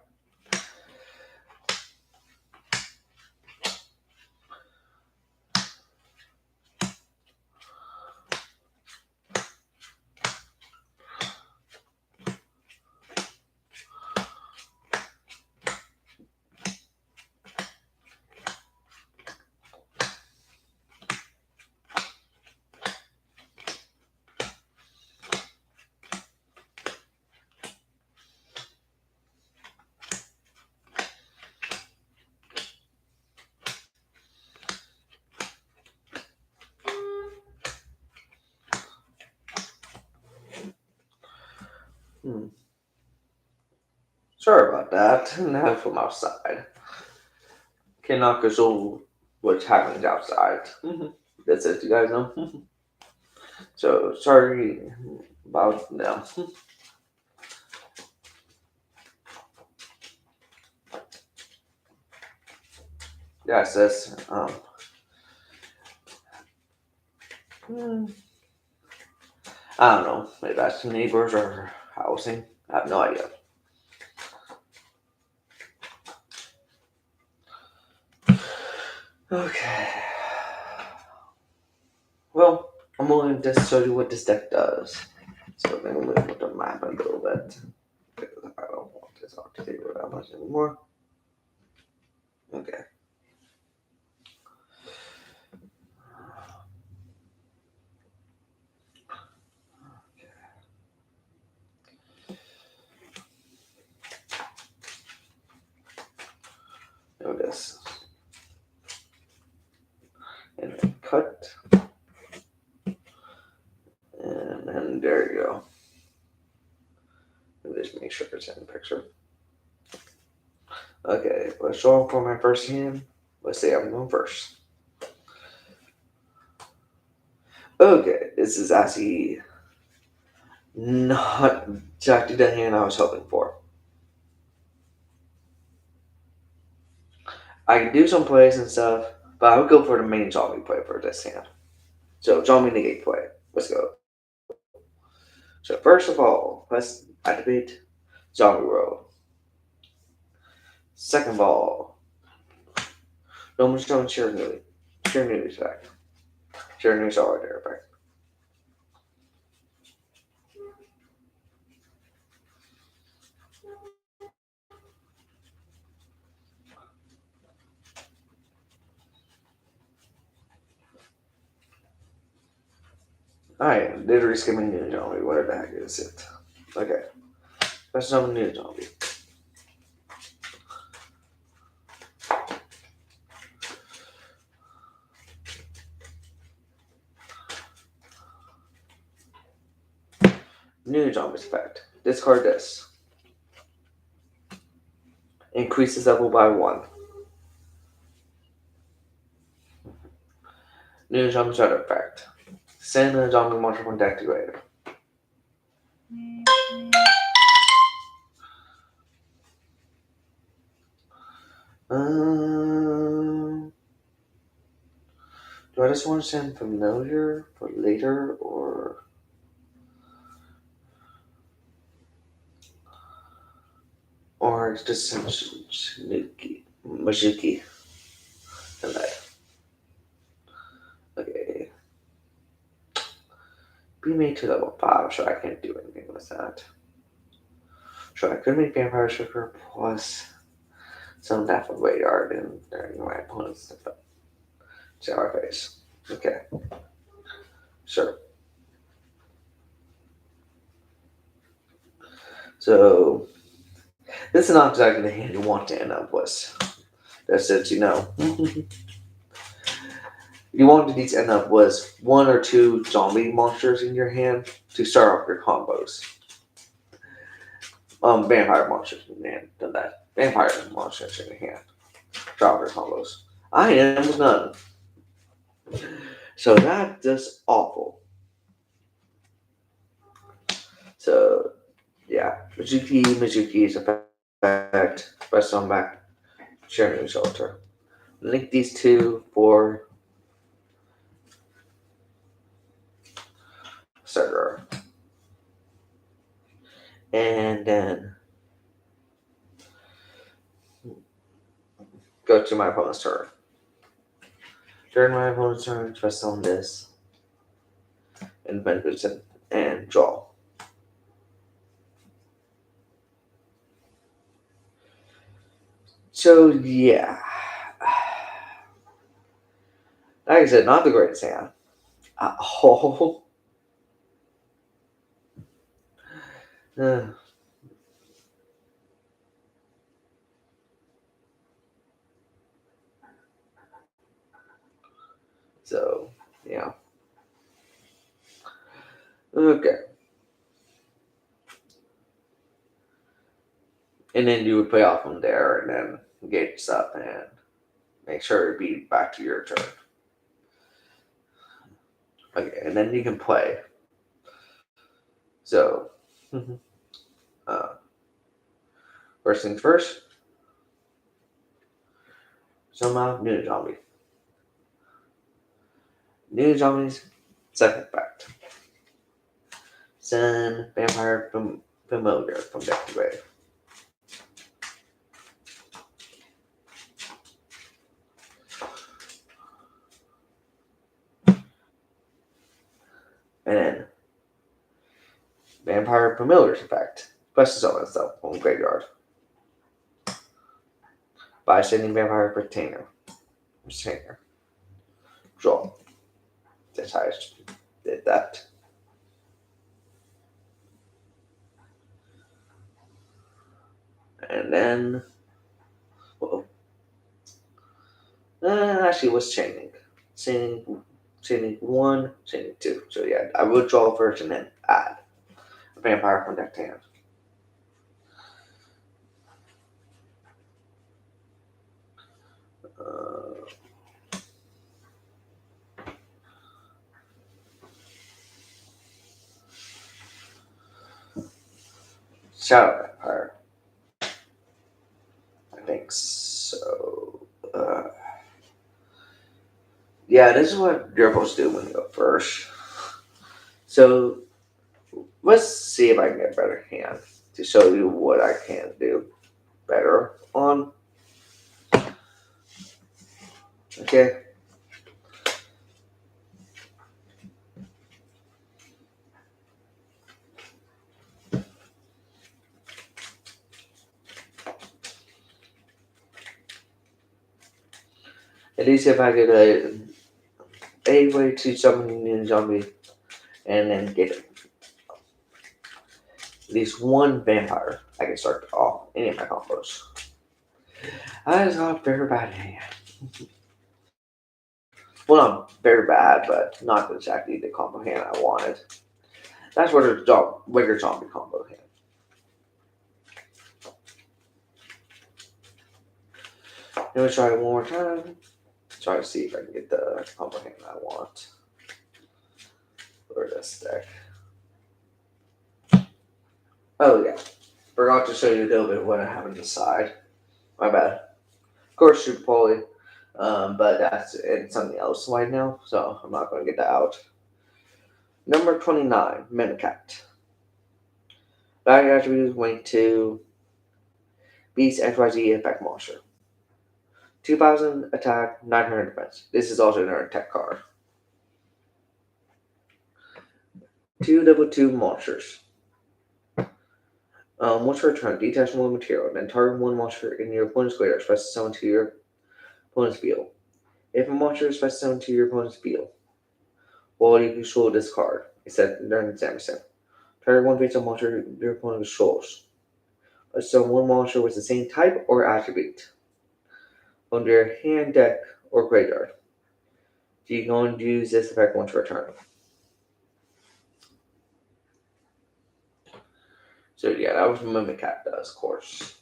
Sorry about that. Now from outside. Cannot control what's happening outside. That's it, you guys know. So sorry about them. Yes, this. I don't know. Maybe that's neighbors or housing. I have no idea. Okay. Well, I'm going to just show you what this deck does. So I'm going to move the map a little bit. Because I don't want this off the table that much anymore. Okay. cut. And then there you go. Let me just make sure it's in the picture. Okay, let's draw for my first hand. Let's say I'm going first. Okay, this is actually not exactly the hand I was hoping for. I can do some plays and stuff, but I would go for the main zombie play for this hand. So zombie negate play. Let's go. So first of all, let's activate zombie roll. Second of all, normal stone Shiranui. Shiranui's back. Shiranui's already there back. Alright, literally skimming new zombie. Where the heck is it? Okay. Let's summon new zombie. New zombies effect. Discard this. Increases level by 1. New zombie shadow effect. Send a zombie monster from deck to grave. Do I just want to send familiar for later or just send Majuki tonight? Okay. Be made to level 5, so I can't do anything with that. So I could make Vampire Sugar plus some death of radar during my opponent's tower phase. Okay. Sure. So this is not exactly the hand you want to end up with. That's it, you know. You want these to end up with 1 or 2 zombie monsters in your hand to start off your combos. Vampire monsters in your hand. Done that. Vampire monsters in your hand. Start off your combos. I am with none. So that's just awful. So yeah, Mizuki's effect. Press on back. Share new shelter. Link these two for server. And then go to my opponent's turn. During my opponent's turn, press on this and benefit and draw. So yeah. Like I said, not the greatest hand. Oh. So yeah. Okay. And then you would play off from there and then engage stuff and make sure to be back to your turn. Okay, and then you can play. So, first things first, summon new zombie. New zombies, second effect. Send vampire familiar from deck to grave. And then vampire familiar's effect. Plus summon itself from graveyard. By sending vampire retainer. Draw. That's how I did that. And then, actually, what's chaining? Chaining So you need one, so you need two. So yeah, I will draw first and then add a vampire from deck to hand. Shadow Vampire. I think so. Yeah, this is what you're supposed to do when you go first. So let's see if I can get a better hand to show you what I can do better on. Okay. At least if I get a way to summon a zombie and then get at least one vampire, I can start off any of my combos. That is not very bad hand. Well, not very bad, but not exactly the combo hand I wanted. That's what a Wigger zombie combo hand. Let me try it one more time. Try to see if I can get the combo hand I want for this deck. Oh yeah, forgot to show you a little bit of what I have on the side. My bad. Of course, Super Poly, but that's in something else right now, so I'm not going to get that out. Number 29, Mimicat. Value attributes went to Beast XYZ Effect Monster. 2000 attack, 900 defense. This is also another tech card. 2 level 2 monsters. Once per turn, detach one material, then target one monster in your opponent's graveyard, special summon to your opponent's field. If a monster is special summoned to your opponent's field, while you control this card, except during the exam step, target one face-up monster your opponent controls. Summon one monster with the same type or attribute on your hand, deck, or graveyard. You can only use this effect once per turn. So yeah, that was what Mimicat does, of course.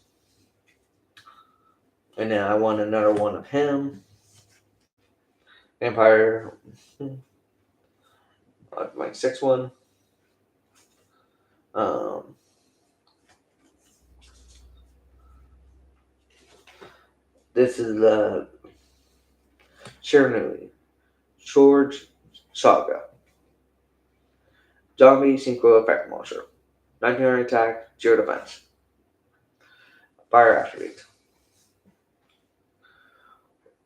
And then I want another one of him. Vampire, my 6-1. This is the Shiranui George Saga. Zombie Synchro Effect Monster. 1900 attack, 0 defense. Fire attribute.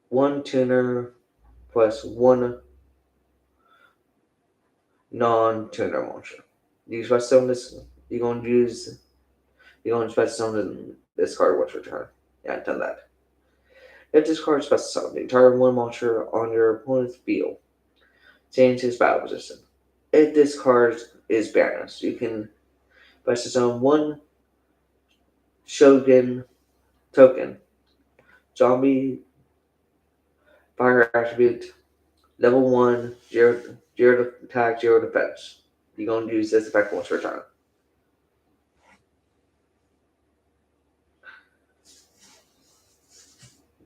1 tuner plus 1 non-tuner monster. You special summon this. You're going to special summon this card once per turn. Yeah, I've done that. If this card is special summoned, target one monster on your opponent's field. Change his battle position. If this card is balanced, you can special summon one Shogun token. Zombie fire attribute. Level 1, 0 attack, 0 defense. You're going to use this effect once per turn.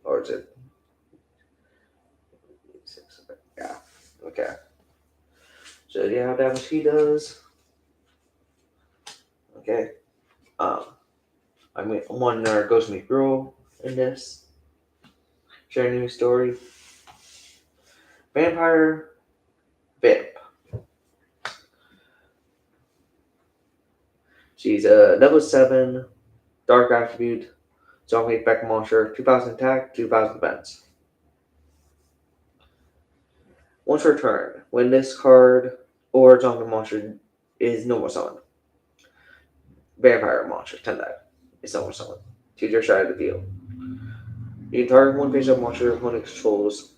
Or is it? Yeah. Okay. So yeah, that what he does. Okay. I mean, one there goes me girl in this. Share a new story. Vampire Vamp. She's a level 7 dark attribute zombie effect monster. 2000 attack, 2000 defense. Once per turn, when this card or zombie monster is normal summon, vampire monster, 10 that is normal summon. To your side of the field. You can target one face up monster your opponent controls.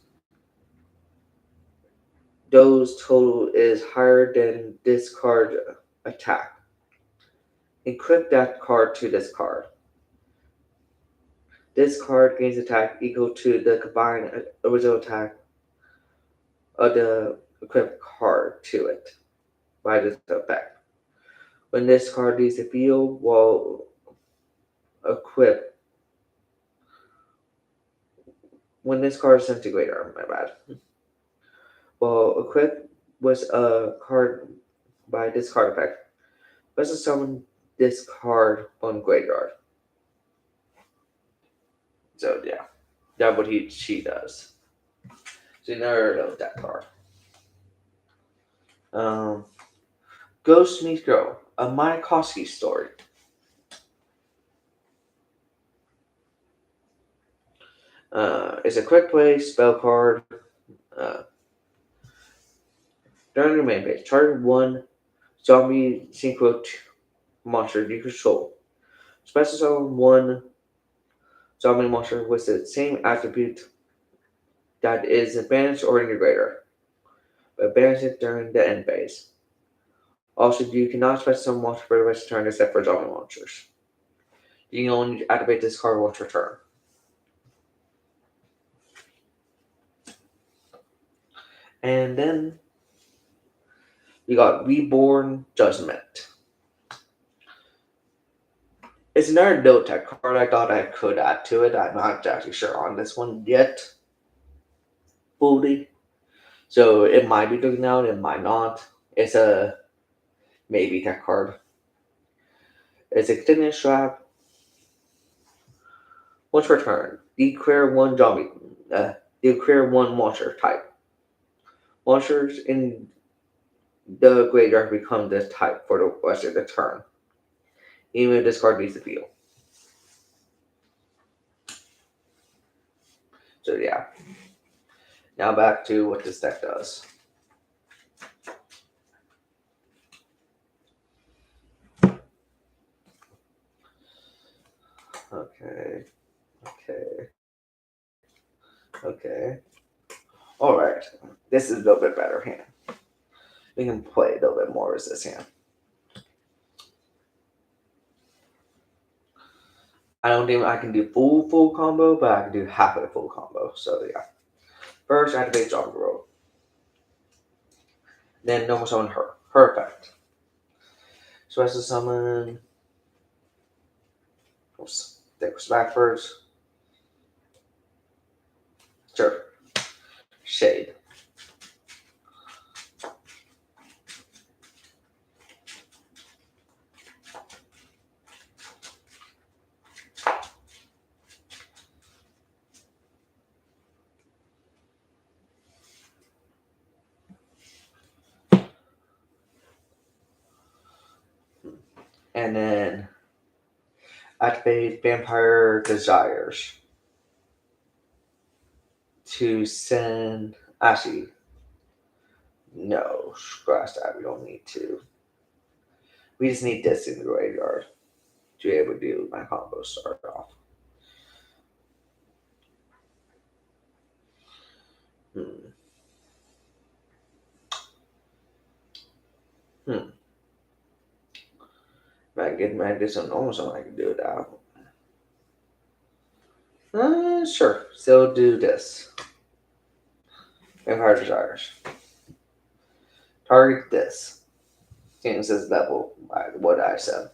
Those total is higher than this card attack. Equip that card to this card. This card gains attack equal to the combined original attack the equipped card to it by this effect. When this card leaves the field while equipped, when this card is disintegrated, my bad. While equipped with a card by this card effect, let's summon this card on graveyard. So yeah, that's what she does. So you never know that card. Um, Ghost Meets Girl, a Mayakovsky story. It's a quick play spell card. Uh, During the main phase, target one zombie synchro monster you control. Special summon one zombie monster with the same attribute that is banished or integrator, but banish it during the end phase. Also, you cannot special summon monster for the rest of the turn except for zombie monsters. You can only activate this card once per turn. And then you got Reborn Judgment. It's another no tech card I thought I could add to it. I'm not actually sure on this one yet. Fully. So it might be looking out, it might not. It's a maybe tech card. It's a continuous strap. Once per turn, declare one zombie. Declare one monster type. Monsters in the graveyard become this type for the rest of the turn. Even if this card needs to field. So yeah. Now back to what this deck does. Okay. Alright. This is a little bit better hand. We can play a little bit more as this hand. I don't think I can do full combo, but I can do half of the full combo. So yeah. First, activate Zombie Road. Then normal summon her. Her effect. Special summon. Oops. Take us back first. Sure. Shade. And then activate Vampire Desires to send. Actually, no, scratch that. We don't need to. We just need this in the graveyard to be able to do my combo start off. If I can get mad this on normal summon, I can do it out. Sure. Still do this. Vampire Desires. Target this. Change this level by what I said.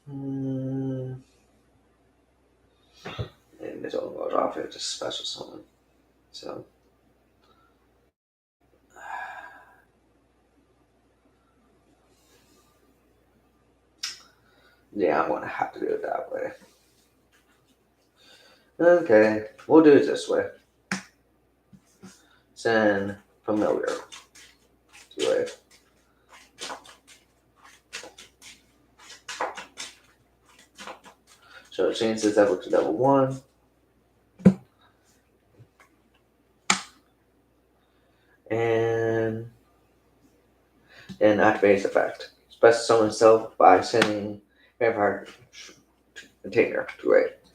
And this one goes off. It's just special summon. So. Yeah, I'm gonna have to do it that way. Okay, we'll do it this way. Send familiar to it. So change this level to level 1. And then activate its effect. Special summon itself by sending vampire container to it.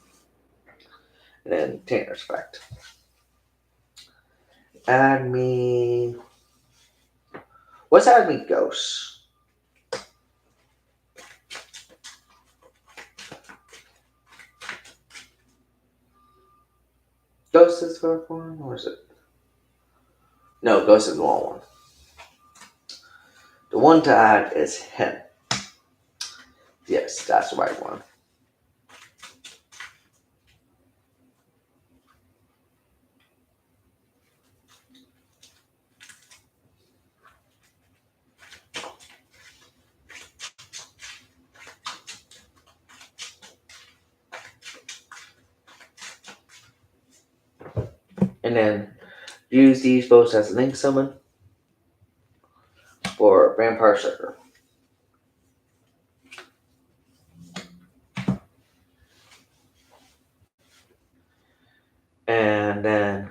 And then container's effect. Add me. What's add me ghost? Ghost is the correct one, or is it? No, Ghost is the wrong one. The one to add is him. Yes, that's the right one. And then use these both as a link summon for Vampire Sugar. And then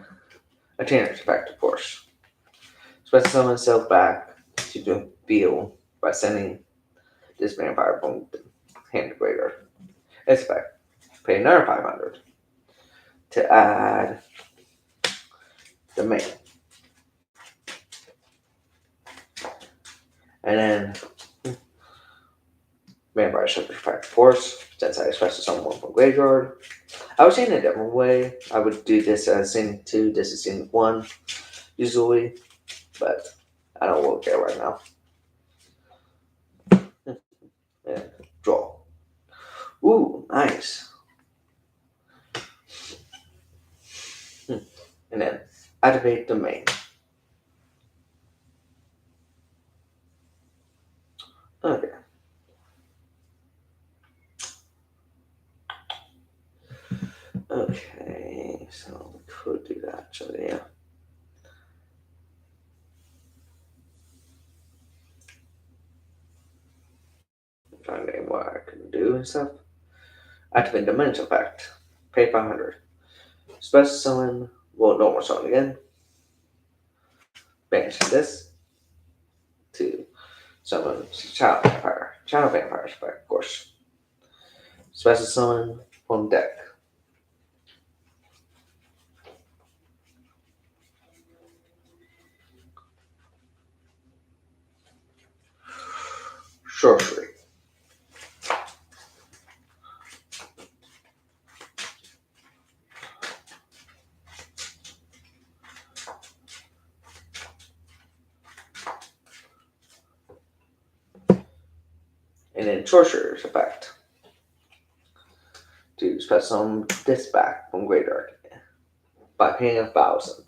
a chainer's effect, of course. Special summon itself back to the field by sending this vampire from the hand to graveyard. Its effect, pay another 500 to add the main. And then Vampire Sugar effect, of course, since I expect someone from graveyard. I was saying a different way. I would do this as scene 2, this is scene 1, usually, but I don't really care right now. And draw. Ooh, nice. And then activate the main. Okay. Okay, so we could do that actually, yeah. I'm trying to think what I can do and stuff. Activate the Dimension Effect. Pay 500. Special summon, well, normal summon again. Banish this to summon Child Vampire. Child Vampire Effect, of course. Special summon from deck. Sorcery. And then Sorcerer's Effect. To special summon this back from graveyard by paying 1,000.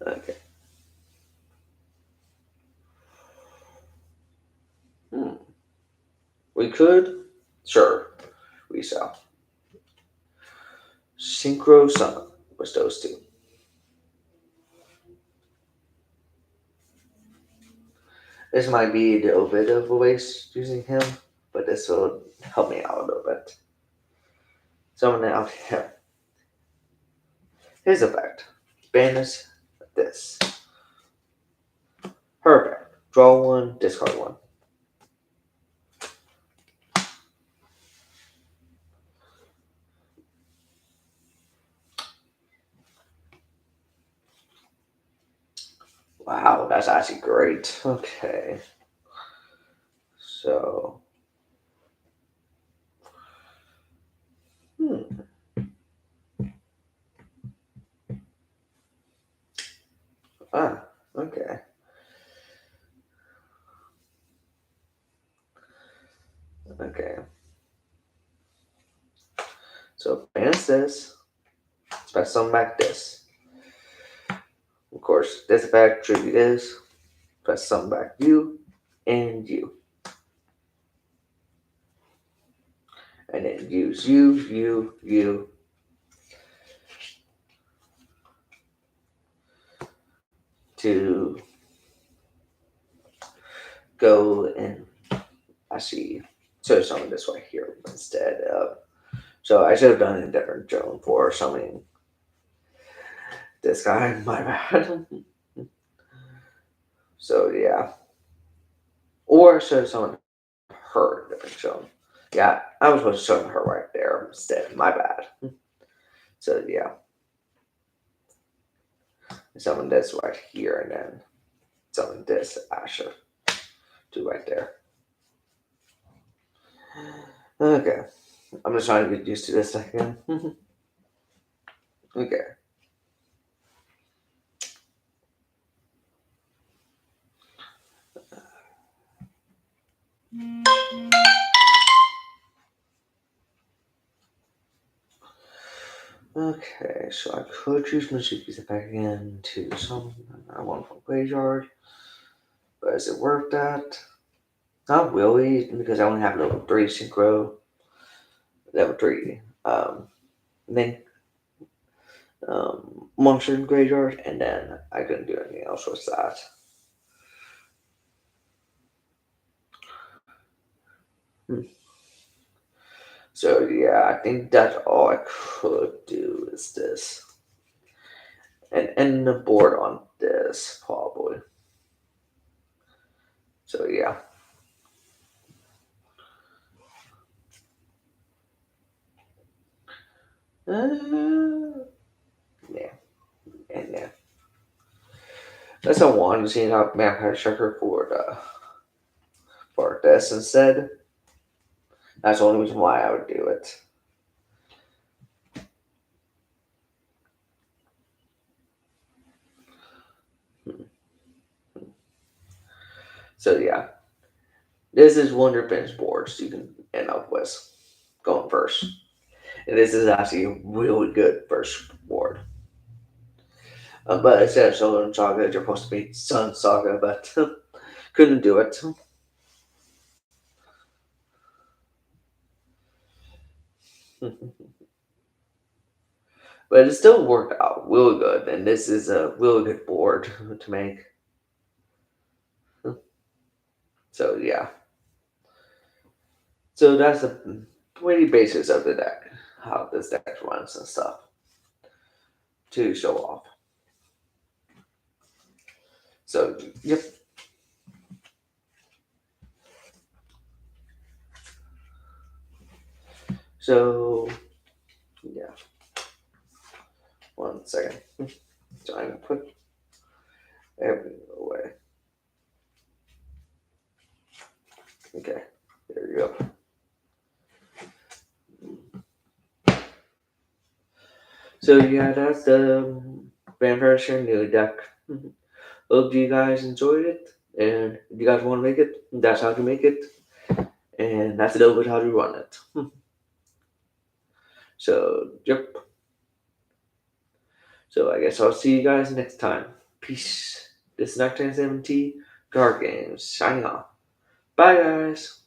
Okay. We could, sure, we shall. Synchro Summon was those two. This might be a little bit of a waste using him, but this will help me out a little bit. Summon out him. His effect. Banish this. Her effect. Draw one, discard one. Wow, that's actually great. Okay. So. Ah, okay. Okay. So banish this. Special summon back this. Of course, this effect tribute is. Special summon back you and you. And then use you. To go and actually show someone this way here instead of. So I should have done a different drone for summoning this guy. My bad. So yeah. Or I should have summoned her a different drone. Yeah, I was supposed to summon her right there instead. My bad. So yeah. Summon this right here and then summon this Asher to right there. Okay. I'm just trying to get used to this again. Okay. Okay, so I could choose Mizuki's back again to some I want from Graveyard, but is it worth that? Not really, because I only have level 3 synchro, level 3. Then Monster in Graveyard, and then I couldn't do anything else with that. Hmm. So yeah, I think that's all I could do is this. And end the board on this, probably. So yeah. Yeah, and yeah. That's a one seeing how Vampire Striker for this instead. That's the only reason why I would do it. So yeah, this is one of your bench boards you can end up with going first. And this is actually a really good first board. But instead of Solar Saga, you're supposed to be Sun Saga, but couldn't do it. But it still worked out really good, and this is a really good board to make. So yeah, so that's the pretty basics of the deck, how this deck runs and stuff to show off. So yep. So yeah, 1 second. So I'm gonna put everything away. Okay, there you go. So yeah, that's the Vampire Shiranui deck. Hope you guys enjoyed it, and if you guys want to make it, that's how to make it, and that's a little bit how to run it. So yep. So I guess I'll see you guys next time. Peace. This is Nocturne 70 Dark Games signing off. Bye guys.